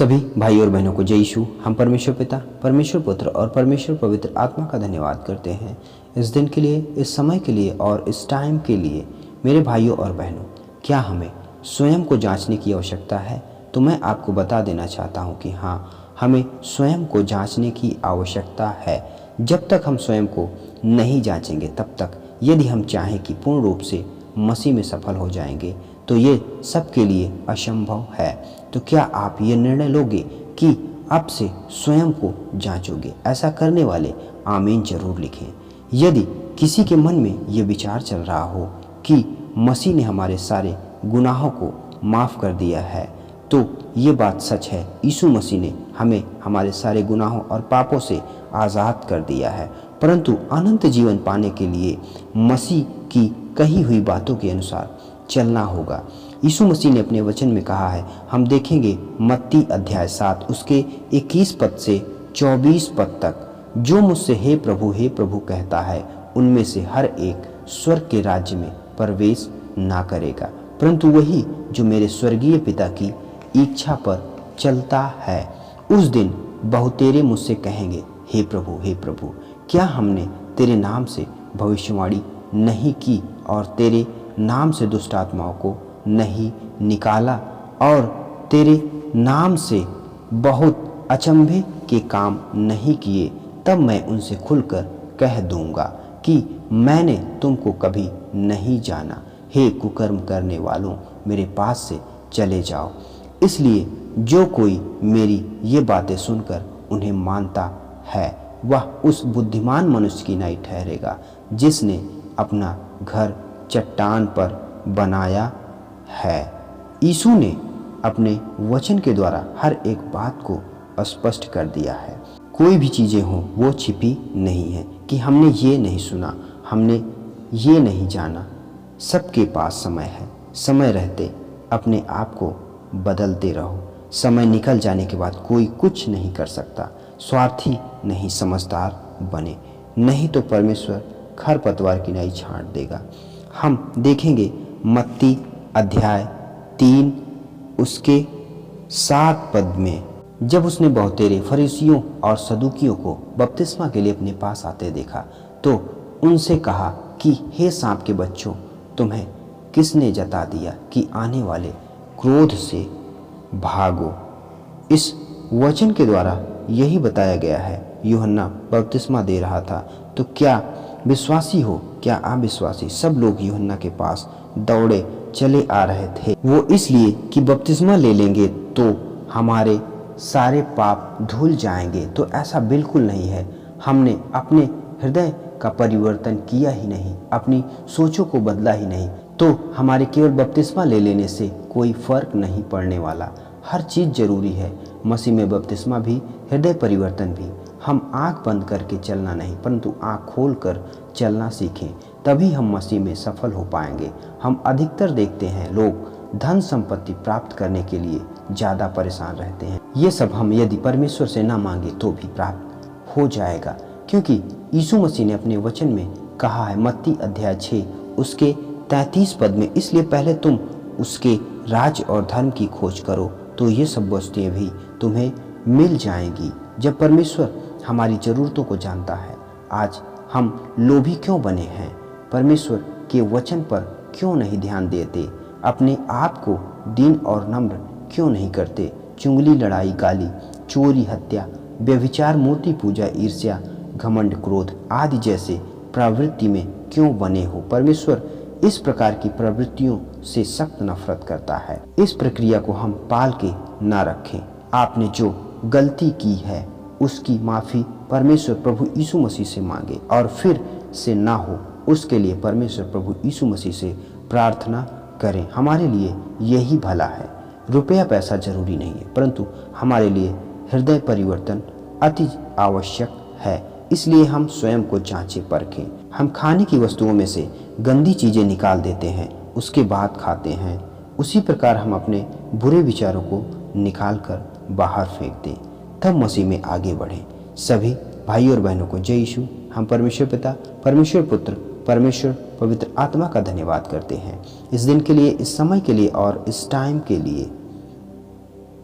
सभी भाई और बहनों को जय यीशु। हम परमेश्वर पिता, परमेश्वर पुत्र और परमेश्वर पवित्र आत्मा का धन्यवाद करते हैं इस दिन के लिए, इस समय के लिए और इस टाइम के लिए। मेरे भाइयों और बहनों, क्या हमें स्वयं को जांचने की आवश्यकता है? तो मैं आपको बता देना चाहता हूं कि हाँ, हमें स्वयं को जांचने की आवश्यकता है। जब तक हम स्वयं को नहीं जांचेंगे तब तक, यदि हम चाहें कि पूर्ण रूप से मसीह में सफल हो जाएंगे, तो ये सबके लिए असंभव है। तो क्या आप ये निर्णय लोगे कि अब से स्वयं को जांचोगे? ऐसा करने वाले आमीन जरूर लिखें। यदि किसी के मन में ये विचार चल रहा हो कि मसीह ने हमारे सारे गुनाहों को माफ़ कर दिया है, तो ये बात सच है। यीशु मसीह ने हमें हमारे सारे गुनाहों और पापों से आज़ाद कर दिया है, परंतु अनंत जीवन पाने के लिए मसीह की कही हुई बातों के अनुसार चलना होगा। यीशु मसीह ने अपने वचन में कहा है, हम देखेंगे मत्ती अध्याय 7 उसके 21 पद से 24 पद तक, जो मुझसे हे प्रभु कहता है, उनमें से हर एक स्वर्ग के राज्य में प्रवेश ना करेगा, परंतु वही जो मेरे स्वर्गीय पिता की इच्छा पर चलता है। उस दिन बहुतेरे मुझसे कहेंगे, हे प्रभु, क्या हमने तेरे नाम से भविष्यवाणी नहीं की और तेरे नाम से दुष्ट आत्माओं को नहीं निकाला और तेरे नाम से बहुत अचंभे के काम नहीं किए? तब मैं उनसे खुलकर कह दूंगा कि मैंने तुमको कभी नहीं जाना। हे कुकर्म करने वालों, मेरे पास से चले जाओ। इसलिए जो कोई मेरी ये बातें सुनकर उन्हें मानता है, वह उस बुद्धिमान मनुष्य की नाई ठहरेगा जिसने अपना घर चट्टान पर बनाया है। यीशु ने अपने वचन के द्वारा हर एक बात को स्पष्ट कर दिया है। कोई भी चीज़ें हों वो छिपी नहीं है कि हमने ये नहीं सुना, हमने ये नहीं जाना। सबके पास समय है। समय रहते अपने आप को बदलते रहो। समय निकल जाने के बाद कोई कुछ नहीं कर सकता। स्वार्थी नहीं, समझदार बने, नहीं तो परमेश्वर खरपतवार की नाई छांट देगा। हम देखेंगे मत्ती अध्याय 3 उसके 7 पद में, जब उसने बहुतेरे फरीसियों और सदूकियों को बपतिस्मा के लिए अपने पास आते देखा, तो उनसे कहा कि हे सांप के बच्चों, तुम्हें किसने जता दिया कि आने वाले क्रोध से भागो? इस वचन के द्वारा यही बताया गया है। यूहन्ना बपतिस्मा दे रहा था, तो क्या विश्वासी हो क्या अविश्वासी, सब लोग यूहन्ना के पास दौड़े चले आ रहे थे। वो इसलिए कि बपतिस्मा ले लेंगे तो हमारे सारे पाप धुल जाएंगे। तो ऐसा बिल्कुल नहीं है। हमने अपने हृदय का परिवर्तन किया ही नहीं, अपनी सोचों को बदला ही नहीं, तो हमारे केवल बपतिस्मा ले लेने से कोई फर्क नहीं पड़ने वाला। हर चीज़ जरूरी है। मसीह में बपतिस्मा भी, हृदय परिवर्तन भी। हम आंख बंद करके चलना नहीं, परंतु आंख खोल कर चलना सीखें, तभी हम मसीह में सफल हो पाएंगे। हम अधिकतर देखते हैं लोग धन संपत्ति प्राप्त करने के लिए ज़्यादा परेशान रहते हैं। ये सब हम यदि परमेश्वर से ना मांगे तो भी प्राप्त हो जाएगा, क्योंकि यीशु मसीह ने अपने वचन में कहा है, मत्ती अध्याय 6 उसके 33 पद में, इसलिए पहले तुम उसके राज्य और धर्म की खोज करो, तो ये सब वस्तुएं भी तुम्हें मिल जाएंगी। जब परमेश्वर हमारी ज़रूरतों को जानता है, आज हम लोभी क्यों बने हैं? परमेश्वर के वचन पर क्यों नहीं ध्यान देते? अपने आप को दीन और नम्र क्यों नहीं करते? चुगली, लड़ाई, गाली, चोरी, हत्या, व्यभिचार, मूर्ति पूजा, ईर्ष्या, घमंड, क्रोध आदि जैसे प्रवृत्ति में क्यों बने हो? परमेश्वर इस प्रकार की प्रवृत्तियों से सख्त नफरत करता है। इस प्रक्रिया को हम पाल के ना रखें। आपने जो गलती की है उसकी माफ़ी परमेश्वर प्रभु यीशु मसीह से मांगे, और फिर से ना हो उसके लिए परमेश्वर प्रभु यीशु मसीह से प्रार्थना करें। हमारे लिए यही भला है। रुपया पैसा जरूरी नहीं है, परंतु हमारे लिए हृदय परिवर्तन अति आवश्यक है। इसलिए हम स्वयं को जांचें परखें। हम खाने की वस्तुओं में से गंदी चीज़ें निकाल देते हैं, उसके बाद खाते हैं। उसी प्रकार हम अपने बुरे विचारों को निकाल कर बाहर फेंक दें, तब मसीह में आगे बढ़ें। सभी भाई और बहनों को जय यीशु। हम परमेश्वर पिता, परमेश्वर पुत्र, परमेश्वर पवित्र आत्मा का धन्यवाद करते हैं इस दिन के लिए, इस समय के लिए और इस टाइम के लिए।